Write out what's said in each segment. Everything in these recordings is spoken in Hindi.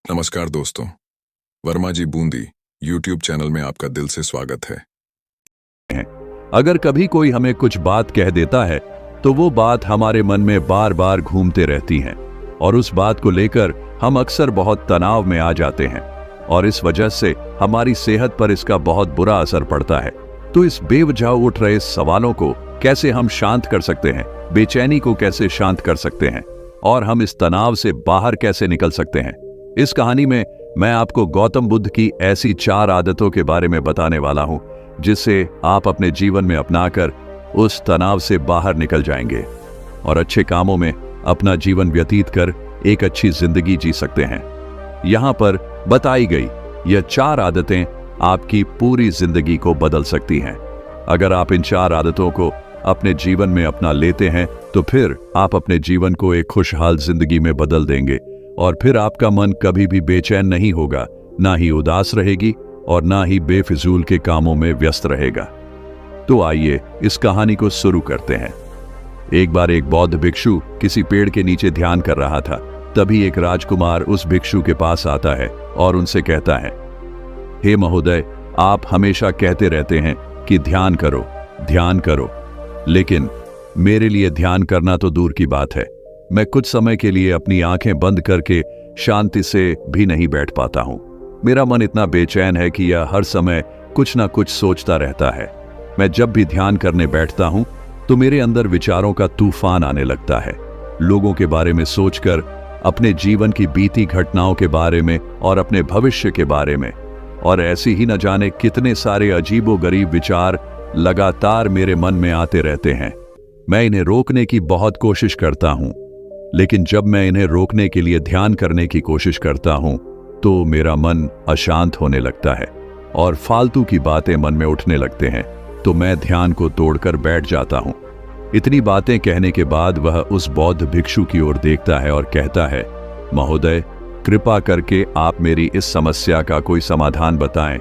नमस्कार दोस्तों, वर्मा जी बूंदी यूट्यूब चैनल में आपका दिल से स्वागत है। अगर कभी कोई हमें कुछ बात कह देता है तो वो बात हमारे मन में बार बार घूमते रहती है और उस बात को लेकर हम अक्सर बहुत तनाव में आ जाते हैं और इस वजह से हमारी सेहत पर इसका बहुत बुरा असर पड़ता है। तो इस बेवजह उठ रहे सवालों को कैसे हम शांत कर सकते हैं, बेचैनी को कैसे शांत कर सकते हैं और हम इस तनाव से बाहर कैसे निकल सकते हैं, इस कहानी में मैं आपको गौतम बुद्ध की ऐसी 4 आदतों के बारे में बताने वाला हूं जिससे आप अपने जीवन में अपनाकर उस तनाव से बाहर निकल जाएंगे और अच्छे कामों में अपना जीवन व्यतीत कर एक अच्छी जिंदगी जी सकते हैं। यहां पर बताई गई यह 4 आदतें आपकी पूरी जिंदगी को बदल सकती हैं। अगर आप इन 4 आदतों को अपने जीवन में अपना लेते हैं तो फिर आप अपने जीवन को एक खुशहाल जिंदगी में बदल देंगे और फिर आपका मन कभी भी बेचैन नहीं होगा, ना ही उदास रहेगी और ना ही बेफिजूल के कामों में व्यस्त रहेगा। तो आइए इस कहानी को शुरू करते हैं। एक बार एक बौद्ध भिक्षु किसी पेड़ के नीचे ध्यान कर रहा था। तभी एक राजकुमार उस भिक्षु के पास आता है और उनसे कहता है, हे महोदय, आप हमेशा कहते रहते हैं कि ध्यान करो, ध्यान करो, लेकिन मेरे लिए ध्यान करना तो दूर की बात है। मैं कुछ समय के लिए अपनी आंखें बंद करके शांति से भी नहीं बैठ पाता हूं। मेरा मन इतना बेचैन है कि यह हर समय कुछ ना कुछ सोचता रहता है। मैं जब भी ध्यान करने बैठता हूं तो मेरे अंदर विचारों का तूफान आने लगता है, लोगों के बारे में सोचकर, अपने जीवन की बीती घटनाओं के बारे में और अपने भविष्य के बारे में, और ऐसी ही न जाने कितने सारे अजीबोगरीब विचार लगातार मेरे मन में आते रहते हैं। मैं इन्हें रोकने की बहुत कोशिश करता हूं, लेकिन जब मैं इन्हें रोकने के लिए ध्यान करने की कोशिश करता हूं तो मेरा मन अशांत होने लगता है और फालतू की बातें मन में उठने लगते हैं, तो मैं ध्यान को तोड़कर बैठ जाता हूं। इतनी बातें कहने के बाद वह उस बौद्ध भिक्षु की ओर देखता है और कहता है, महोदय, कृपा करके आप मेरी इस समस्या का कोई समाधान बताएं।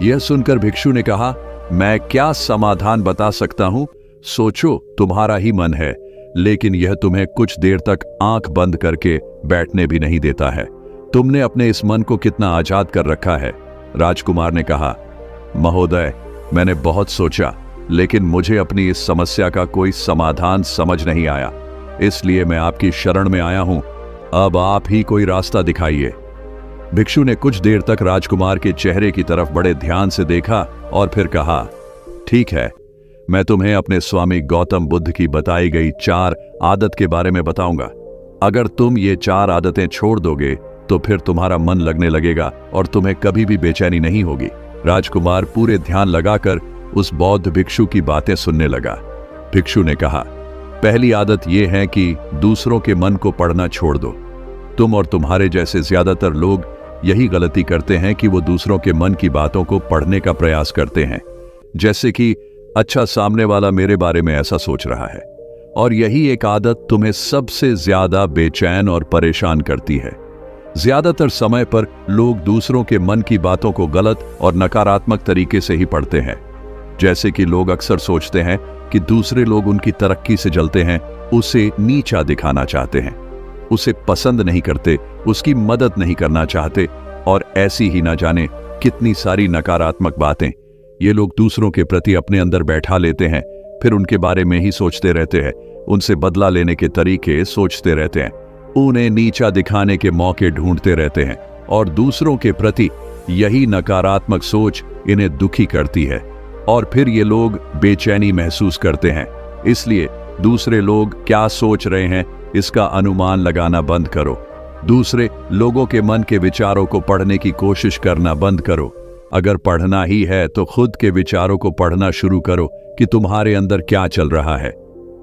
यह सुनकर भिक्षु ने कहा, मैं क्या समाधान बता सकता हूं? सोचो, तुम्हारा ही मन है, लेकिन यह तुम्हें कुछ देर तक आंख बंद करके बैठने भी नहीं देता है। तुमने अपने इस मन को कितना आजाद कर रखा है। राजकुमार ने कहा, महोदय, मैंने बहुत सोचा, लेकिन मुझे अपनी इस समस्या का कोई समाधान समझ नहीं आया, इसलिए मैं आपकी शरण में आया हूं। अब आप ही कोई रास्ता दिखाइए। भिक्षु ने कुछ देर तक राजकुमार के चेहरे की तरफ बड़े ध्यान से देखा और फिर कहा, ठीक है, मैं तुम्हें अपने स्वामी गौतम बुद्ध की बताई गई 4 आदत के बारे में बताऊंगा। अगर तुम ये 4 आदतें छोड़ दोगे तो फिर तुम्हारा मन लगने लगेगा और तुम्हें कभी भी बेचैनी नहीं होगी। राजकुमार पूरे ध्यान लगाकर उस बौद्ध भिक्षु की बातें सुनने लगा। भिक्षु ने कहा, पहली आदत यह है कि दूसरों के मन को पढ़ना छोड़ दो। तुम और तुम्हारे जैसे ज्यादातर लोग यही गलती करते हैं कि वो दूसरों के मन की बातों को पढ़ने का प्रयास करते हैं, जैसे कि अच्छा, सामने वाला मेरे बारे में ऐसा सोच रहा है, और यही एक आदत तुम्हें सबसे ज्यादा बेचैन और परेशान करती है। ज्यादातर समय पर लोग दूसरों के मन की बातों को गलत और नकारात्मक तरीके से ही पढ़ते हैं। जैसे कि लोग अक्सर सोचते हैं कि दूसरे लोग उनकी तरक्की से जलते हैं, उसे नीचा दिखाना चाहते हैं, उसे पसंद नहीं करते, उसकी मदद नहीं करना चाहते, और ऐसी ही ना जाने कितनी सारी नकारात्मक बातें ये लोग दूसरों के प्रति अपने अंदर बैठा लेते हैं। फिर उनके बारे में ही सोचते रहते हैं, उनसे बदला लेने के तरीके सोचते रहते हैं, उन्हें नीचा दिखाने के मौके ढूंढते रहते हैं, और दूसरों के प्रति यही नकारात्मक सोच इन्हें दुखी करती है और फिर ये लोग बेचैनी महसूस करते हैं। इसलिए दूसरे लोग क्या सोच रहे हैं इसका अनुमान लगाना बंद करो। दूसरे लोगों के मन के विचारों को पढ़ने की कोशिश करना बंद करो। अगर पढ़ना ही है तो खुद के विचारों को पढ़ना शुरू करो कि तुम्हारे अंदर क्या चल रहा है।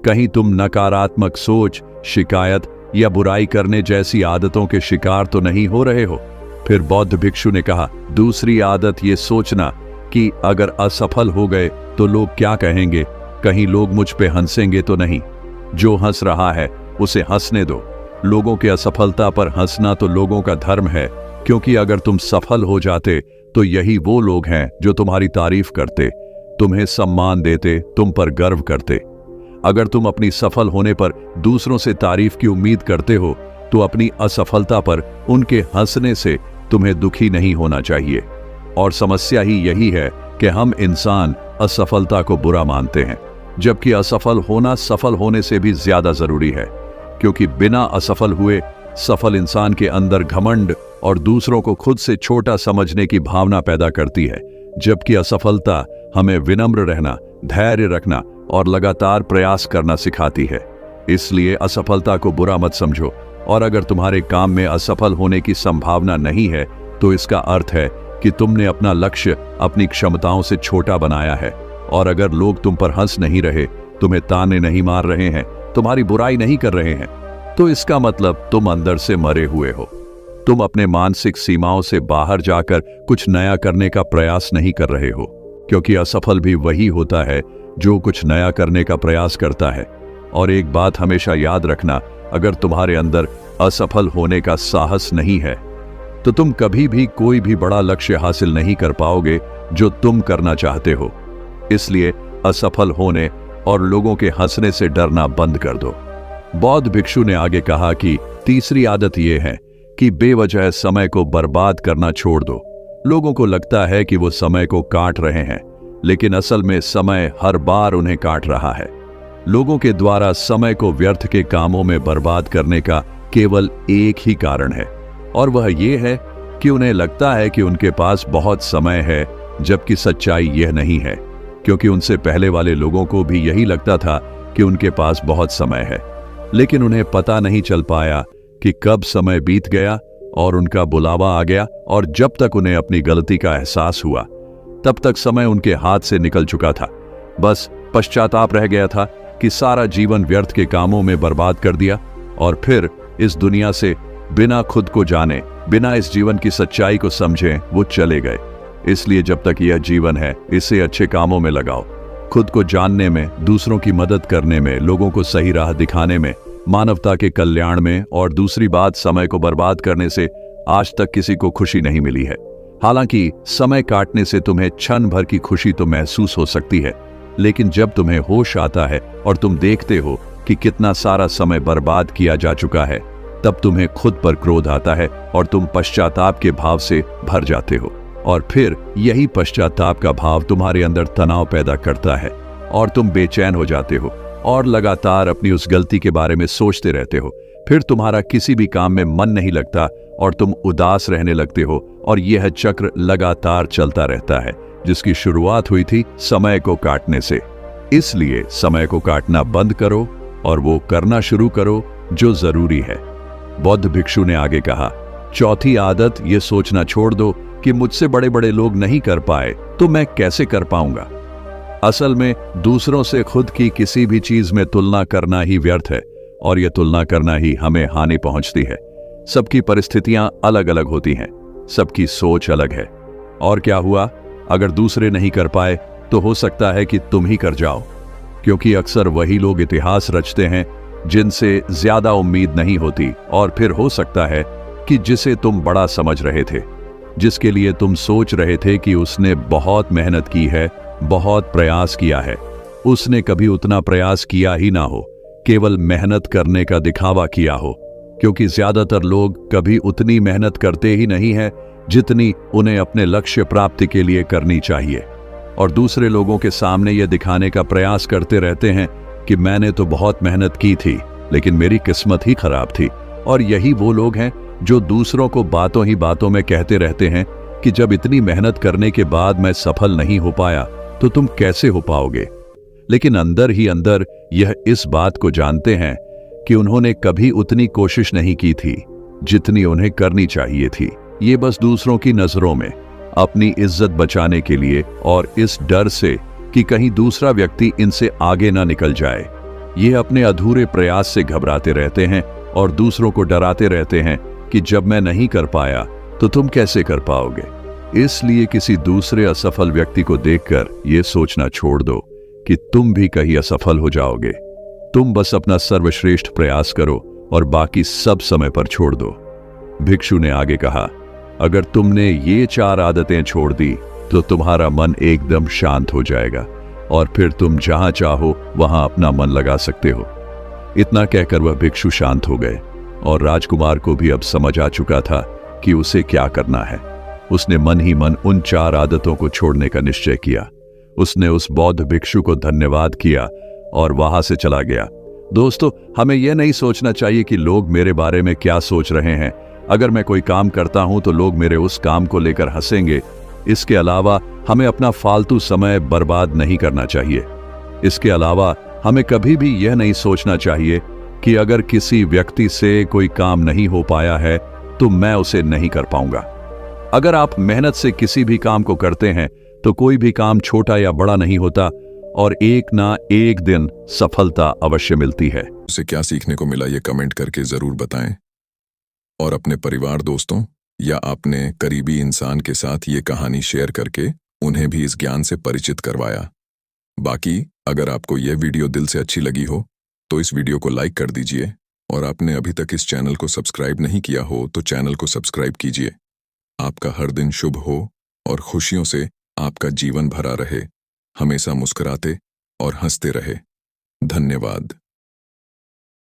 कहीं तुम नकारात्मक सोच, शिकायत या बुराई करने जैसी आदतों के शिकार तो नहीं हो रहे हो। फिर बौद्ध भिक्षु ने कहा, दूसरी आदत ये सोचना कि अगर असफल हो गए तो लोग क्या कहेंगे, कहीं लोग मुझ पे हंसेंगे तो नहीं। जो हंस रहा है उसे हंसने दो। लोगों के असफलता पर हंसना तो लोगों का धर्म है, क्योंकि अगर तुम सफल हो जाते तो यही वो लोग हैं जो तुम्हारी तारीफ करते, तुम्हें सम्मान देते, तुम पर गर्व करते। अगर तुम अपनी सफल होने पर दूसरों से तारीफ की उम्मीद करते हो तो अपनी असफलता पर उनके हंसने से तुम्हें दुखी नहीं होना चाहिए। और समस्या ही यही है कि हम इंसान असफलता को बुरा मानते हैं, जबकि असफल होना सफल होने से भी ज्यादा जरूरी है। क्योंकि बिना असफल हुए सफल इंसान के अंदर घमंड और दूसरों को खुद से छोटा समझने की भावना पैदा करती है, जबकि असफलता हमें विनम्र रहना, धैर्य रखना और लगातार प्रयास करना सिखाती है। इसलिए असफलता को बुरा मत समझो, और अगर तुम्हारे काम में असफल होने की संभावना नहीं है तो इसका अर्थ है कि तुमने अपना लक्ष्य अपनी क्षमताओं से छोटा बनाया है। और अगर लोग तुम पर हंस नहीं रहे, तुम्हें ताने नहीं मार रहे हैं, तुम्हारी बुराई नहीं कर रहे हैं, तो इसका मतलब तुम अंदर से मरे हुए हो। तुम अपने मानसिक सीमाओं से बाहर जाकर कुछ नया करने का प्रयास नहीं कर रहे हो, क्योंकि असफल भी वही होता है जो कुछ नया करने का प्रयास करता है। और एक बात हमेशा याद रखना, अगर तुम्हारे अंदर असफल होने का साहस नहीं है तो तुम कभी भी कोई भी बड़ा लक्ष्य हासिल नहीं कर पाओगे जो तुम करना चाहते हो। इसलिए असफल होने और लोगों के हंसने से डरना बंद कर दो। बौद्ध भिक्षु ने आगे कहा कि तीसरी आदत यह है कि बेवजह समय को बर्बाद करना छोड़ दो। लोगों को लगता है कि वो समय को काट रहे हैं, लेकिन असल में समय हर बार उन्हें काट रहा है। लोगों के द्वारा समय को व्यर्थ के कामों में बर्बाद करने का केवल एक ही कारण है, और वह ये है कि उन्हें लगता है कि उनके पास बहुत समय है, जबकि सच्चाई यह नहीं है। क्योंकि उनसे पहले वाले लोगों को भी यही लगता था कि उनके पास बहुत समय है, लेकिन उन्हें पता नहीं चल पाया कि कब समय बीत गया और उनका बुलावा आ गया, और जब तक उन्हें अपनी गलती का एहसास हुआ तब तक समय उनके हाथ से निकल चुका था। बस पश्चाताप रह गया था कि सारा जीवन व्यर्थ के कामों में बर्बाद कर दिया, और फिर इस दुनिया से बिना खुद को जाने, बिना इस जीवन की सच्चाई को समझे वो चले गए। इसलिए जब तक यह जीवन है, इसे अच्छे कामों में लगाओ, खुद को जानने में, दूसरों की मदद करने में, लोगों को सही राह दिखाने में, मानवता के कल्याण में। और दूसरी बात, समय को बर्बाद करने से आज तक किसी को खुशी नहीं मिली है। हालांकि समय काटने से तुम्हें क्षण भर की खुशी तो महसूस हो सकती है, लेकिन जब तुम्हें होश आता है और तुम देखते हो कि कितना सारा समय बर्बाद किया जा चुका है, तब तुम्हें खुद पर क्रोध आता है और तुम पश्चाताप के भाव से भर जाते हो। और फिर यही पश्चाताप का भाव तुम्हारे अंदर तनाव पैदा करता है और तुम बेचैन हो जाते हो और लगातार अपनी उस गलती के बारे में सोचते रहते हो। फिर तुम्हारा किसी भी काम में मन नहीं लगता और तुम उदास रहने लगते हो, और यह चक्र लगातार चलता रहता है, जिसकी शुरुआत हुई थी समय को काटने से। इसलिए समय को काटना बंद करो और वो करना शुरू करो जो जरूरी है। बौद्ध भिक्षु ने आगे कहा, चौथी आदत ये सोचना छोड़ दो कि मुझसे बड़े बड़े लोग नहीं कर पाए तो मैं कैसे कर पाऊंगा। असल में दूसरों से खुद की किसी भी चीज में तुलना करना ही व्यर्थ है, और यह तुलना करना ही हमें हानि पहुंचती है। सबकी परिस्थितियां अलग अलग होती हैं, सबकी सोच अलग है। और क्या हुआ, अगर दूसरे नहीं कर पाए तो हो सकता है कि तुम ही कर जाओ, क्योंकि अक्सर वही लोग इतिहास रचते हैं जिनसे ज्यादा उम्मीद नहीं होती। और फिर हो सकता है कि जिसे तुम बड़ा समझ रहे थे, जिसके लिए तुम सोच रहे थे कि उसने बहुत मेहनत की है, बहुत प्रयास किया है, उसने कभी उतना प्रयास किया ही ना हो, केवल मेहनत करने का दिखावा किया हो। क्योंकि ज्यादातर लोग कभी उतनी मेहनत करते ही नहीं है जितनी उन्हें अपने लक्ष्य प्राप्ति के लिए करनी चाहिए, और दूसरे लोगों के सामने यह दिखाने का प्रयास करते रहते हैं कि मैंने तो बहुत मेहनत की थी, लेकिन मेरी किस्मत ही खराब थी। और यही वो लोग हैं जो दूसरों को बातों ही बातों में कहते रहते हैं कि जब इतनी मेहनत करने के बाद मैं सफल नहीं हो पाया तो तुम कैसे हो पाओगे। लेकिन अंदर ही अंदर यह इस बात को जानते हैं कि उन्होंने कभी उतनी कोशिश नहीं की थी जितनी उन्हें करनी चाहिए थी। ये बस दूसरों की नजरों में अपनी इज्जत बचाने के लिए, और इस डर से कि कहीं दूसरा व्यक्ति इनसे आगे ना निकल जाए, ये अपने अधूरे प्रयास से घबराते रहते हैं और दूसरों को डराते रहते हैं कि जब मैं नहीं कर पाया तो तुम कैसे कर पाओगे। इसलिए किसी दूसरे असफल व्यक्ति को देखकर यह सोचना छोड़ दो कि तुम भी कहीं असफल हो जाओगे। तुम बस अपना सर्वश्रेष्ठ प्रयास करो और बाकी सब समय पर छोड़ दो। भिक्षु ने आगे कहा, अगर तुमने ये 4 आदतें छोड़ दी तो तुम्हारा मन एकदम शांत हो जाएगा और फिर तुम जहां चाहो वहां अपना मन लगा सकते हो। इतना कहकर वह भिक्षु शांत हो गए और राजकुमार को भी अब समझ आ चुका था कि उसे क्या करना है। उसने मन ही मन उन 4 आदतों को छोड़ने का निश्चय किया। उसने उस बौद्ध भिक्षु को धन्यवाद किया और वहां से चला गया। दोस्तों, हमें यह नहीं सोचना चाहिए कि लोग मेरे बारे में क्या सोच रहे हैं। अगर मैं कोई काम करता हूं तो लोग मेरे उस काम को लेकर हंसेंगे। इसके अलावा हमें अपना फालतू समय बर्बाद नहीं करना चाहिए। इसके अलावा हमें कभी भी यह नहीं सोचना चाहिए कि अगर किसी व्यक्ति से कोई काम नहीं हो पाया है तो मैं उसे नहीं कर पाऊंगा। अगर आप मेहनत से किसी भी काम को करते हैं तो कोई भी काम छोटा या बड़ा नहीं होता और एक ना एक दिन सफलता अवश्य मिलती है। उसे क्या सीखने को मिला ये कमेंट करके जरूर बताएं और अपने परिवार, दोस्तों या अपने करीबी इंसान के साथ ये कहानी शेयर करके उन्हें भी इस ज्ञान से परिचित करवाया। बाकी अगर आपको यह वीडियो दिल से अच्छी लगी हो तो इस वीडियो को लाइक कर दीजिए और आपने अभी तक इस चैनल को सब्सक्राइब नहीं किया हो तो चैनल को सब्सक्राइब कीजिए। आपका हर दिन शुभ हो और खुशियों से आपका जीवन भरा रहे। हमेशा मुस्कुराते और हंसते रहे। धन्यवाद।